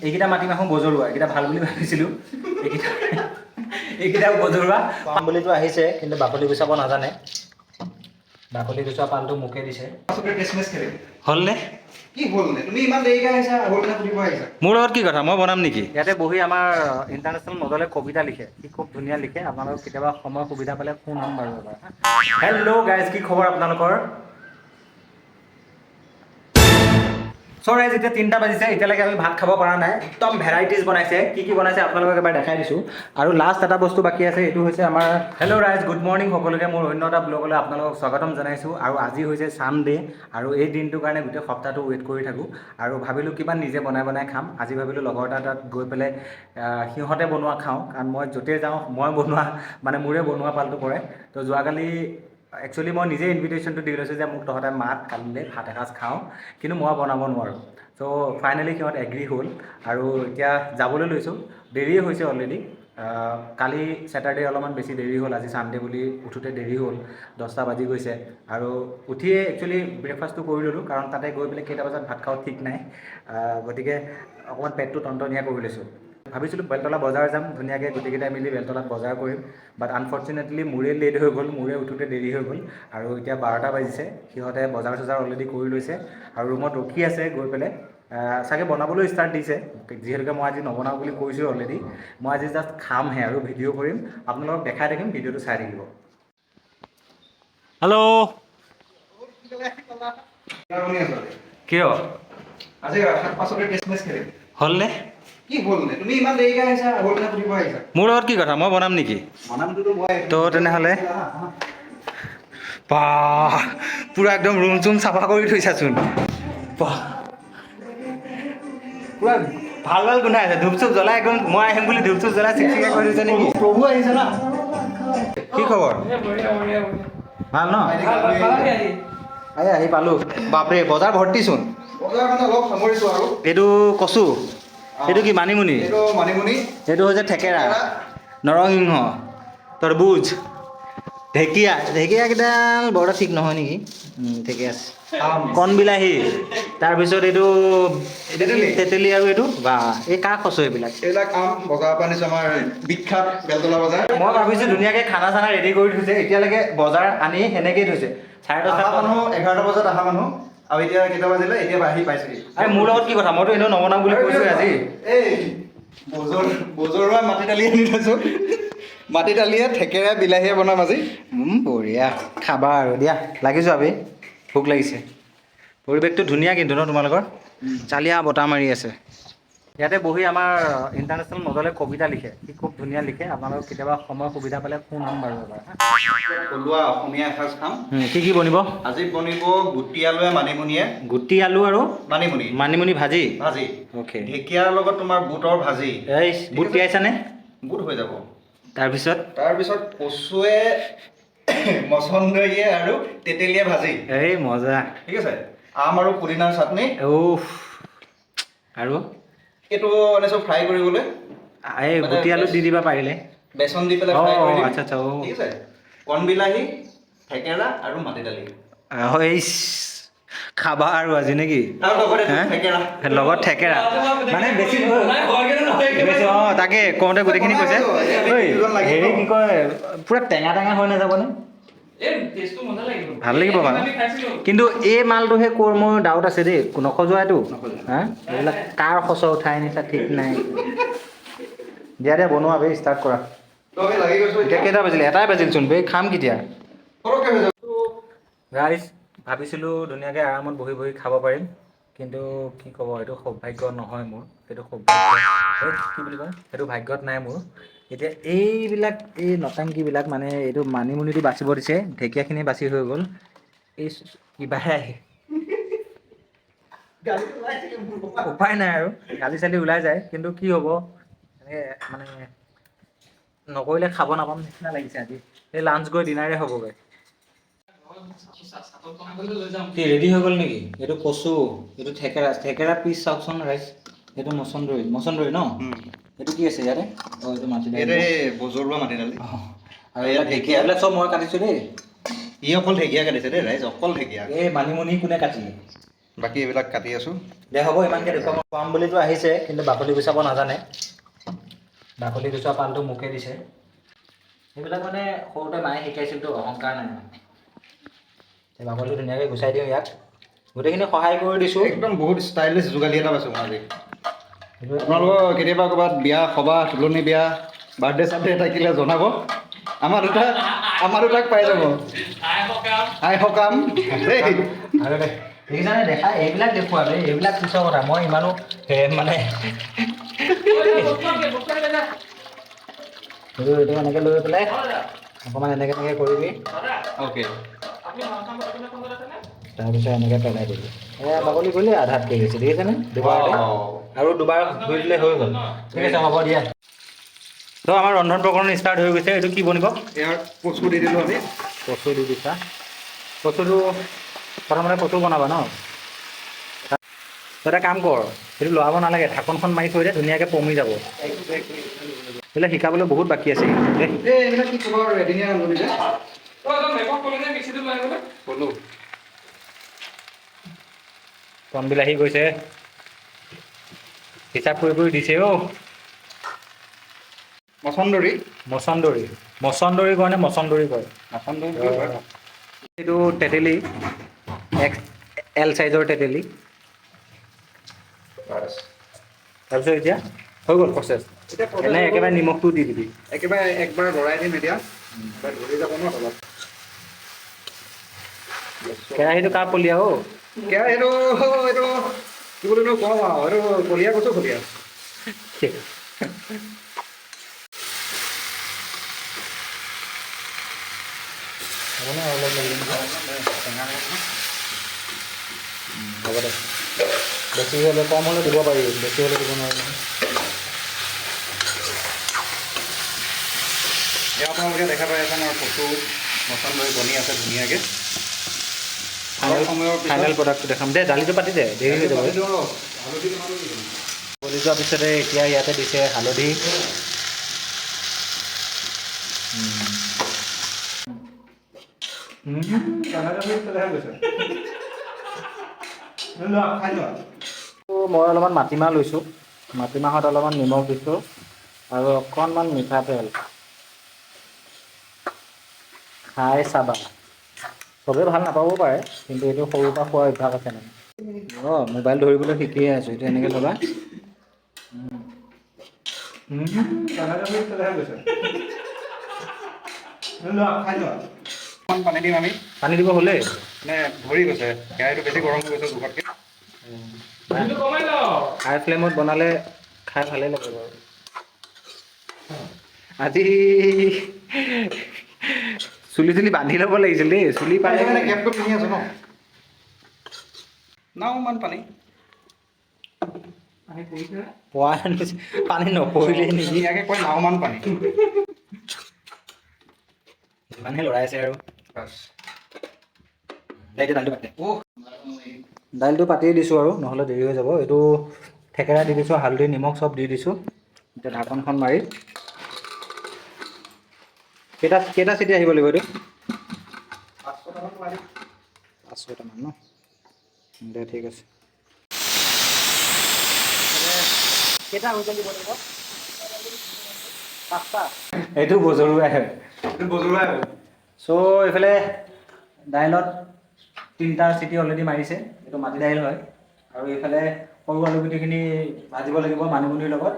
এইকেইটা মাটিমাহো বজৰুৱা, এইকেইটা ভাল বুলি ভাবিছিলোঁ। এইকেইটাও বজৰুৱা পাম বুলিতো আহিছে, কিন্তু বাকলি গুচাব নাজানে। বাকলি গুচোৱা পালটো মোকে দিছে। হ'লনে? কি হ'লনে? তুমি ইমান দেৰিকৈ আহিছা, হ'লনে সুধিব আহিছা? মোৰ লগত কি কথা, মই বনাম নেকি? ইয়াতে বহি আমাৰ ইণ্টাৰনেশ্যনেল মডেলে কবিতা লিখে, সি খুব ধুনীয়া লিখে। আপোনালোকক কেতিয়াবা সময় সুবিধা পালে শুনাম বাৰু এবাৰ। হেল্ল' গাইজ, কি খবৰ আপোনালোকৰ? চ' গাইজ, এতিয়া 3টা বাজিছে, এতিয়ালৈকে আমি ভাত খাব পৰা নাই। একদম ভেৰাইটিজ বনাইছে। কি বনাইছে আপোনালোকক এবাৰ দেখাই দিছোঁ। আৰু লাষ্ট এটা বস্তু বাকী আছে, এইটো হৈছে আমাৰ হেল্ল' ৰাইজ, গুড মৰ্ণিং সকলোকে। মোৰ অন্য এটা ব্লগলৈ আপোনালোকক স্বাগতম জনাইছোঁ। আৰু আজি হৈছে ছানডে', আৰু এই দিনটোৰ কাৰণে গোটেই সপ্তাহটো ৱেইট কৰি থাকোঁ। আৰু ভাবিলোঁ কিমান নিজে বনাই খাম। আজি ভাবিলোঁ লগৰ এটা তাত গৈ পেলাই সিহঁতে বনোৱা খাওঁ, কাৰণ মই য'তেই যাওঁ মই বনোৱা মানে মোৰে বনোৱা পালটো পৰে। তো যোৱাকালি একচুৱেলি মই নিজে ইনভিটেশ্যনটো দি লৈছোঁ যে মোক তহঁতে মাত কালিলৈ ভাত এসাঁজ খাওঁ, কিন্তু মই বনাব নোৱাৰোঁ। চ' ফাইনেলি সিহঁত এগ্ৰী হ'ল, আৰু এতিয়া যাবলৈ লৈছোঁ। দেৰিয়ে হৈছে অলৰেডি। কালি ছেটাৰডে অলপমান বেছি দেৰি হ'ল, আজি ছানডে' বুলি উঠোঁতে দেৰি হ'ল, 10টা বাজি গৈছে। আৰু উঠিয়ে একচুৱেলি ব্ৰেকফাষ্টটো কৰি ল'লোঁ, কাৰণ তাতে গৈ পেলাই কেইটা বজাত ভাত খাওঁ ঠিক নাই। গতিকে অকণমান পেটটো টনটনীয়া কৰি লৈছোঁ। ভাবিছিলোঁ বেলতলা বজাৰ যাম ধুনীয়াকৈ, গোটেইকেইটাই মিলি বেলতলাত বজাৰ কৰিম। বাট আনফৰ্চুনেটলি মোৰে লেট হৈ গ'ল, মোৰে উঠোঁতে দেৰি হৈ গ'ল। আৰু এতিয়া 12টা বাজিছে, সিহঁতে বজাৰ চজাৰ অলৰেডি কৰি লৈছে আৰু ৰুমত ৰখি আছে গৈ পেলাই। চাগে বনাবলৈ ষ্টাৰ্ট দিছে, যিহেতুকে মই আজি নবনাওঁ বুলি কৈছোঁ অলৰেডি। মই আজি জাষ্ট খামহে আৰু ভিডিঅ' কৰিম, আপোনালোকক দেখাই থাকিম, ভিডিঅ'টো চাই থাকিব। হেল্ল'। কিয়? আজি শাক-পাচলিৰ টেষ্টনেছ কেনে? হ'লনে? কি হ'লনে? তুমি ইমান দেৰিকৈ আহিছা, হ'লনে সুধিব আহিছা? মোৰ লগত কি কথা, মই বনাম নেকি? বনামটোতো মই। তো তেনেহ'লে বাহ, পূৰা একদম ৰুম চুম চাফা কৰি থৈছাচোন। বাহ, পূৰা ভাল ভাল গোন্ধাই আছে। ধূপ চুপ জ্বলাই একদম, মই আহিম বুলি ধূপ চুপ জ্বলাই চিকচিকাই কৰি থৈছে নেকি? প্ৰভু আহিছে না। কি খবৰ? ভাল ন? আহি পালোঁ। বাপৰে, বজাৰ ভৰ্তিচোন। বজাৰ মানে অলপ সামৰিছোঁ আৰু। এইটো কচু, এইটো কি মানিমুনি, এইটো মানিমুনি, এইটো হৈছে থেকেৰা, নৰসিংহ, তৰবুজ, ঢেকীয়াকেইডাল বৰ এটা ঠিক নহয় নেকি? ঠিকে আছে। কণবিলাহী, তাৰপিছত এইটো তেতেলী, আৰু এইটো বা এই কাৰ কচু এইবিলাক? এইবিলাক আম বজাৰৰ পৰা আনিছোঁ, আমাৰ বিখ্যাত বেলতলা বজাৰ। মই ভাবিছোঁ ধুনীয়াকৈ খানা চানা ৰেডি কৰি থৈছে, এতিয়ালৈকে বজাৰ আনি সেনেকৈয়ে থৈছে। 10:30 মানুহ 11টা বজাত অহা মানুহ, আৰু এতিয়া কেইটা বাজিলে? এতিয়া আহি পাইছেহি। আৰে মোৰ লগত কি কথা, মইতো এনেও নবনাওঁ বুলি কৈছোঁ আজি। এই বজৰুৱা মাটি দালি আনি থৈছোঁ। মাটি দালিয়ে থেকেৰা বিলাহীয়ে বনাম আজি। বঢ়িয়া, খাবা আৰু দিয়া। লাগিছোঁ আবেই, ভোক লাগিছে। পৰিৱেশটো ধুনীয়া কিন্তু ন তোমালোকৰ? চালিয়া বতাহ মাৰি আছে। ইয়াতে বহি আমাৰ ইণ্টাৰনেশ্যনেল মডেলে কবিতা লিখে, সি খুব ধুনীয়া লিখে। আপোনালোকক কেতিয়াবা সময় সুবিধা পালে শুনাম বাৰু এবাৰ। থলুৱা অসমীয়া এসাঁজ খাম। কি বনিব? আজি বনিব গুটি আলুৱে মানিমুনিয়ে। গুটি আলু আৰু মানিমুনি ভাজি। অ'কে। ঢেকীয়াৰ লগত তোমাৰ বুটৰ ভাজি। এই বুট তিয়াইছানে? বুট হৈ যাব। তাৰপিছত কচুৱে মচন্দৰীয়ে আৰু তেতেলীয়ে ভাজি। এই মজা। ঠিক আছে। আম আৰু পুদিনাৰ চাটনি। আৰু এইটো আনিছোঁ ফ্ৰাই কৰিবলৈ। এই গুটি আলু দি দিবা পাৰিলে। বেচন দি পেলাই ফ্ৰাই কৰি দিম। আচ্ছা। ঠিক আছে। কণবিলাহী, থেকেৰা আৰু মাটি দালি। খাবা আৰু আজি নেকি? লগত থেকেৰা মানে বেছি তাকে কওঁতে গোটেইখিনি কৈছে। হেৰি কি কয়, পূৰা টেঙা হৈ নাযাবনে? ভাল লাগিব বাৰু, কিন্তু এই মালটোহে ক'ৰ মোৰ ডাউট আছে দেই, নখজোৱাইতো। এইবিলাক কাৰ সঁচৰ উঠাই আনিছা ঠিক নাই। দিয়া বনোৱা বেই, ষ্টাৰ্ট কৰা। এতিয়া কেইটা বাজিলে? 1টাই বাজিলচোন বেই, খাম কেতিয়া? গাইজ, ভাবিছিলোঁ ধুনীয়াকৈ আৰামত বহি খাব পাৰিম, কিন্তু কি ক'ব, এইটো সৌভাগ্য নহয় মোৰ। সেইটো কি বুলি কয়, সেইটো ভাগ্যত নাই মোৰ। এতিয়া এই নটাংকিবিলাক মানে এইটো মানিমুনিটো বাচিব দিছে, ঢেকীয়াখিনি বাচি হৈ গ'ল। এই কিবাহে আহে, উপায় নাই আৰু, গালি চালি ওলাই যায়। কিন্তু কি হ'ব, এনেকৈ মানে নকৰিলে খাব নাপাম নিচিনা লাগিছে আজি। এই লাঞ্চ গৈ ডিনাৰে হ'বগৈ। কি ৰেডি হৈ গ'ল নেকি? এইটো কচু, এইটো থেকেৰা পিচ চাওকচোন ৰাইজ। এইটো মচন্দৰী ন? এইটো কি আছে ইয়াতে? এইটো মাটি দালি। বজৰুৱা মাটি দালি। আৰু ইয়াত ঢেকীয়া, এইবিলাক চব মই কাটিছোঁ দেই। ই অকল ঢেকীয়া কাটিছে দেই ৰাইজ, অকল ঢেকীয়া। এই মানিমুনি কোনে কাটিলে? বাকী এইবিলাক কাটি আছোঁ। দে হ'ব ইমানকৈ দেখুৱাম খুৱাম বুলিতো আহিছে, কিন্তু বাকলি গুচাব নাজানে। বাকলি গুচোৱা পালটো মোকে দিছে। সেইবিলাক মানে সৰুতে মায়ে শিকাইছিলতো, অহংকাৰ নাই। বাকলিটো ধুনীয়াকৈ গুচাই দিওঁ ইয়াক। গোটেইখিনি সহায় কৰি দিছোঁ। একদম বহুত ষ্টাইলিছ যোগালী এটা পাইছোঁ মই আজি। আপোনালোকৰ কেতিয়াবা ক'ৰবাত বিয়া সবাহ তুলনি বিয়া বাৰ্থডে চাৰ্থডে থাকিলে জনাব। আমাৰ দুটাক পাই যাব। আই সকাম দেই। আৰু দেখিছানে দেখা এইবিলাক দেখুৱালে, এইবিলাক পিছৰ কথা। মই ইমানো মানে এইটো এনেকৈ লৈ পেলাই অকণমান এনেকৈ কৰিবি। অ'কে। তাৰপিছত এনেকৈ পেলাই দিবি। বাকলি গ'লে আধাত কৈ গৈছে, দেখিছেনে? দুবাৰতে আৰু দুবাৰ ধুই দিলে হৈ গ'ল। ঠিক আছে, হ'ব দিয়া। তো আমাৰ ৰন্ধন প্ৰকৰণ ষ্টাৰ্ট হৈ গৈছে। এইটো কি বনিব? ইয়াৰ কচু দি দিলোঁ আমি। কচু দি দিছা। কচুটো প্ৰথমতে কচু বনাবা ন? তই এটা কাম কৰ, সেইটো লৰাব নালাগে, ঢাকনখন মাৰি থৈ দে, ধুনীয়াকৈ পমি যাব। এইবিলাক শিকাবলৈ বহুত বাকী আছে দেই। এইবিলাক কি খবৰ? এদিনীয়া ৰান্ধনি যে ক'লো। কণ বিলাহী গৈছে, হিচাপ কৰি দিছে অ'। মচন্দৰী মচন্দৰী কয় নে মচন্দৰী কয়? মচন্দৰী কয়। এইটো তেতেলী, XL চাইজৰ তেতেলী। তাৰপিছত এতিয়া হৈ গ'ল প্ৰচেছ। এনে একেবাৰে নিমখটো দি দিবি। একেবাৰে একবাৰ লৰাই দিম এতিয়া। ধৰি যাব ন তলত। কেৰাহীটো কাৰ পলিয়া অ'? এইটো কি বুলি কওঁ আৰু এইটো কলীয়া কচু কলীয়া। হ'ব দে। বেছি হ'লে কম হ'লে দিব পাৰি, বেছি হ'লে দিব নোৱাৰি নহয়। এয়া আপোনালোকে দেখা পাই আছে আমাৰ কচু মচন্দৰী বনি আছে ধুনীয়াকৈ। ফাইনেল প্ৰডাক্টটো দেখাম দে। দালিটো পাতি দে, দেৰি হৈ যাব। গলি যোৱাৰ পিছতে এতিয়া ইয়াতে দিছে হালধি। মই অলপমান মাটিমাহ লৈছোঁ। মাটিমাহত অলপমান নিমখ দিছোঁ আৰু অকণমান মিঠাতেল। খাই চাবা। চবেই ভাল নাপাবও পাৰে, কিন্তু এইটো সৰুৰ পৰা খোৱাৰ অভ্যাস আছে মানে। মোবাইল ধৰিবলৈ শিকিয়ে আছোঁ। এইটো এনেকৈ ল'বা। পানী দিম আমি। পানী দিব হ'লেই মানে ভৰি গৈছে, কেৰাহীটো বেছি গৰম হৈ গৈছে জোখতকৈ। হাই ফ্লেমত বনালে খাই ভালেই লাগে বাৰু। আজি চুলি বান্ধি ল'ব লাগিছিল দেই। চুলি পালে গেপটো পিন্ধি আছো ন। নাওমান পানী। পানী নপৰিলেই নেকি? ধুনীয়াকৈ কয় নাওমান পানী। ইমানহে লৰাইছে আৰু। দাইলটো পাতিয়ে দিছোঁ আৰু নহ'লে দেৰি হৈ যাব। এইটো থেকেৰা দি দিছোঁ, হালধি নিমখ চব দি দিছোঁ। এতিয়া ঢাকনখন মাৰি কেইটা চিটি আহিব লাগিব এইটো? 5-6টামান ন? দে ঠিক আছে। এইটো বজৰুৱাই হয়। চ' এইফালে দাইলত 3টা চিটি অলৰেডি মাৰিছে। এইটো মাটি দাইল হয়। আৰু এইফালে সৰু আলুগুটিখিনি ভাজিব লাগিব মানিমুনিৰ লগত।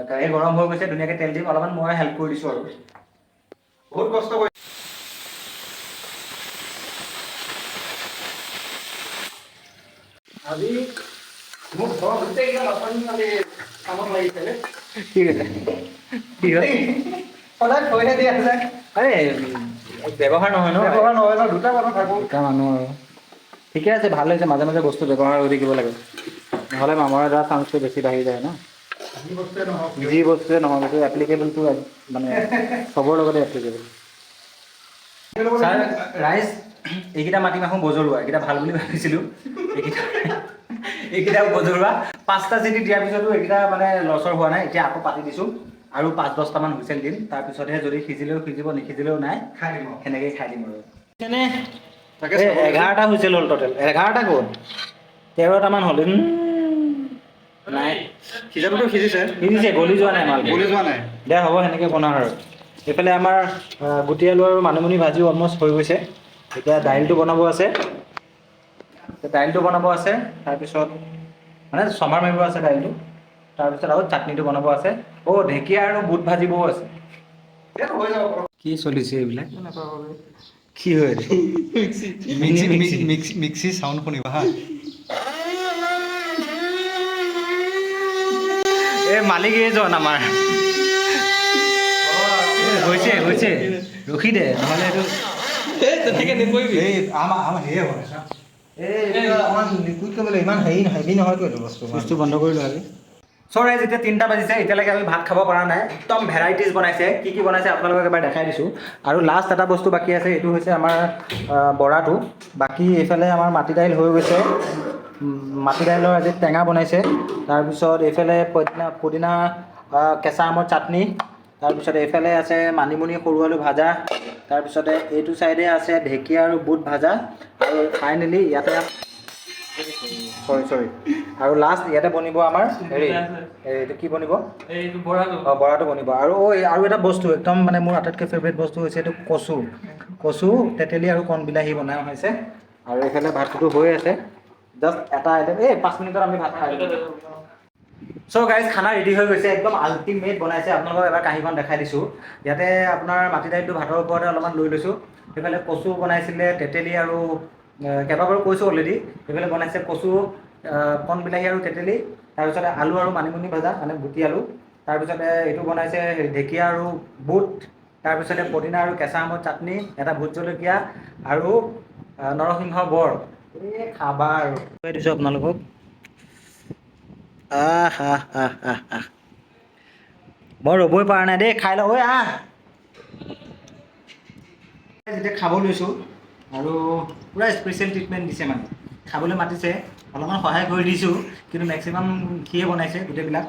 কেৰাহী গৰম হৈ গৈছে, ধুনীয়াকৈ তেল দিম। অলপমান মই হেল্প কৰি দিছোঁ আৰু। বহুত কষ্ট কৰি আজি মোক ঘৰৰ গোটেইকেইটা বাচন কামত লাগিছে। ঠিক আছে। কি হয়? সদায় থৈহে দিয়া আছে। ব্যৱহাৰ নহয় ন? ব্যৱহাৰ নহয় ন, দুটা মানুহ থাকোঁ। দুটা মানুহ আৰু। ঠিকে আছে, ভাল হৈছে। মাজে মাজে বস্তু ব্যৱহাৰ কৰি থাকিব লাগে, নহ'লে মামৰা ধৰা চান্সটো বেছি বাঢ়ি যায় ন। যি বস্তুৱে নহওক, এইটো এপ্লিকেবলটো মানে চবৰ লগতে এপ্লিকেবল। ছাৰ ৰাইজ, এইকেইটা মাটিমাহো বজৰুৱা। এইকেইটা ভাল বুলি ভাবিছিলোঁ, এইকেইটাও বজৰুৱা। 5টা চিটি দিয়াৰ পিছতো এইকেইটা মানে লৰচৰ হোৱা নাই। এতিয়া আকৌ পাতি দিছোঁ আৰু 5-10টামান হুইচেল দিম। তাৰপিছতহে যদি সিজিলেও সিজিব, নিসিজিলেও নাই, খাই দিম আৰু। সেনেকেই খাই দিম আৰু। তাকে 11টা হুইচেল হ'ল টোটেল। 11টা গ'ল। 13টামান হ'ল নাই সিজাটোতো সিজিছে সিজিছে গলি যোৱা নাই মাল গলি যোৱা নাই দে হ'ব সেনেকৈ বনাওঁ আৰু এইফালে আমাৰ গুটি আলু আৰু মানিমুনি ভাজিও অলমষ্ট হৈ গৈছে এতিয়া দাইলটো বনাব আছে তাৰপিছত মানে চমাৰ মাৰিব আছে দাইলটো তাৰপিছত আৰু চাটনিটো বনাব আছে ঢেকীয়া আৰু বুট ভাজিবও আছে হৈ যাব কি চলিছে এইবিলাক কি হয় মিক্সি চাউণ্ড শুনিবা হা এই মালিক এইজন আমাৰ হৈছে ৰখি দে নহ'লে এইটো এই আমাৰ হেৰি হয় আমাৰ লিকুইড কৰিবলৈ ইমান হেভি নহয়তো এইটো বস্তু বস্তু বন্ধ কৰি লোৱা চ' ৰাইজ এতিয়া 3টা বাজিছে এতিয়ালৈকে আমি ভাত খাব পৰা নাই একদম ভেৰাইটিজ বনাইছে কি বনাইছে আপোনালোকক এবাৰ দেখাই দিছোঁ আৰু লাষ্ট এটা বস্তু বাকী আছে এইটো হৈছে আমাৰ বৰাটো বাকী এইফালে আমাৰ মাটি দাইল হৈ গৈছে মাটি দাইলৰ আজি টেঙা বনাইছে তাৰপিছত এইফালে পুদিনা কেঁচা আমৰ চাটনি তাৰপিছত এইফালে আছে মানিমুনি সৰু আলু ভাজা তাৰপিছতে এইটো চাইডে আছে ঢেকীয়া আৰু বুট ভাজা আৰু ফাইনেলি ইয়াতে চৰি আৰু লাষ্ট ইয়াতে বনিব আমাৰ হেৰি এইটো কি বনিব বৰাটো বনিব আৰু আৰু এটা বস্তু একদম মানে মোৰ আটাইতকৈ ফেভৰেট বস্তু হৈছে এইটো কচু তেতেলী আৰু কণ বিলাহী বনোৱা হৈছে আৰু এইফালে ভাতটো হৈ আছে জাষ্ট এটা আইটেম 5 মিনিটত আমি ভাত খাই চ' গাইজ খানা ৰেডি হৈ গৈছে একদম আল্টিমেট বনাইছে আপোনালোকক এবাৰ কাঁহীখন দেখাই দিছোঁ ইয়াতে আপোনাৰ মাটি দাইলটো ভাতৰ ওপৰতে অলপমান লৈ লৈছোঁ সেইফালে কচু বনাইছিলে তেতেলী আৰু কেইবাবাৰো কৈছোঁ অলৰেডি সেইফালে বনাইছে কচু কণ বিলাহী আৰু তেতেলী তাৰপিছতে আলু আৰু মানিমুনি ভাজা মানে গুটি আলু তাৰপিছতে এইটো বনাইছে ঢেকীয়া আৰু বুট তাৰপিছতে পুদিনা আৰু কেঁচা আমৰ চাটনি এটা ভোট জলকীয়া আৰু নৰসিংহ বৰ খাবা আৰু দিছোঁ আপোনালোকক মই ৰ'বই পৰা নাই দেই খাই লওঁ যেতিয়া খাব লৈছোঁ আৰু পূৰা স্পেচিয়েল ট্ৰিটমেণ্ট দিছে মানে খাবলৈ মাতিছে অলপমান সহায় কৰি দিছোঁ কিন্তু মেক্সিমাম সিয়ে বনাইছে গোটেইবিলাক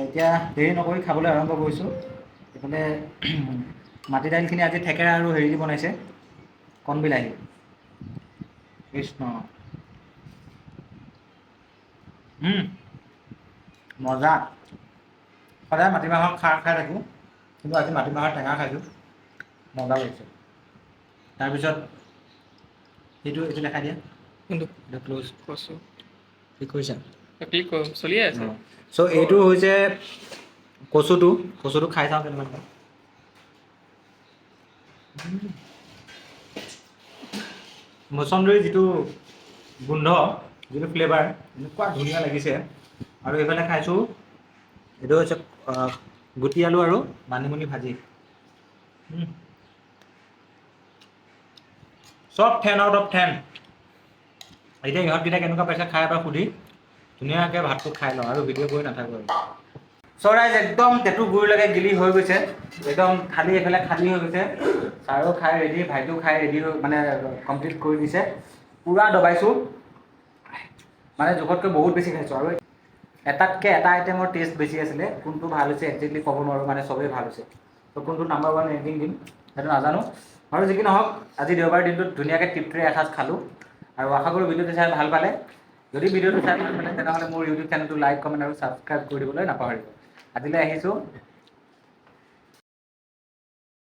এতিয়া দেৰি নকৰি খাবলৈ আৰম্ভ কৰিছোঁ এইফালে মাটি দাইলখিনি আজি থেকেৰা আৰু হেৰি দি বনাইছে কণ বিলাহী কৃষ্ণ মজা সদায় মাটিমাহৰ খাৰ খাই থাকোঁ কিন্তু আজি মাটিমাহৰ টেঙা খাইছোঁ মজা লাগিছে তাৰপিছত এইটো দেখাই দিয়া ক্ল'জ ঠিক কৰিছা চলিয়ে আছে চ' এইটো হৈছে কচুটো খাই চাওঁ কেনেকুৱা মচন্দৰীৰ যিটো গোন্ধ যিটো ফ্লেভাৰ এনেকুৱা ধুনীয়া লাগিছে আৰু এইফালে খাইছোঁ এইটো হৈছে গুটি আলু আৰু মানিমুনি ভাজি চব 10 আউট অফ 10 এতিয়া ইহঁতকেইটা কেনেকুৱা পাইছে খাই এবাৰ সুধি ধুনীয়াকৈ ভাতটো খাই লওঁ আৰু ভিডিঅ' কৰি নাথাকোঁ আৰু ৰাইজ একদম টেটু গুৰিলৈকে গিলি হৈ গৈছে একদম খালী এইফালে খালী হৈ গৈছে ছাৰো খাই ৰেডি ভাইটিও খাই ৰেডি হৈ মানে কমপ্লিট কৰি দিছে পূৰা দবাইছোঁ মানে জোখতকৈ বহুত বেছি খাইছোঁ আৰু এটাতকৈ এটা আইটেমৰ টেষ্ট বেছি আছিলে কোনটো ভাল হৈছে একজেক্টলি ক'ব নোৱাৰোঁ মানে চবেই ভাল হৈছে ত' কোনটো নাম্বাৰ 1 ৰেংকিং দিম সেইটো নাজানো আৰু যি কি নহওক আজি দেওবাৰ দিনটোত ধুনীয়াকৈ তৃপ্তিৰে এসাঁজ খালোঁ আৰু আশা কৰোঁ ভিডিঅ'টো চাই ভাল পালে যদি ভিডিঅ'টো চাই ভাল পালে তেনেহ'লে মোৰ ইউটিউব চেনেলটো লাইক কমেণ্ট আৰু ছাবস্ক্ৰাইব কৰি দিবলৈ নাপাহৰিব আজিলৈ আহিছোঁ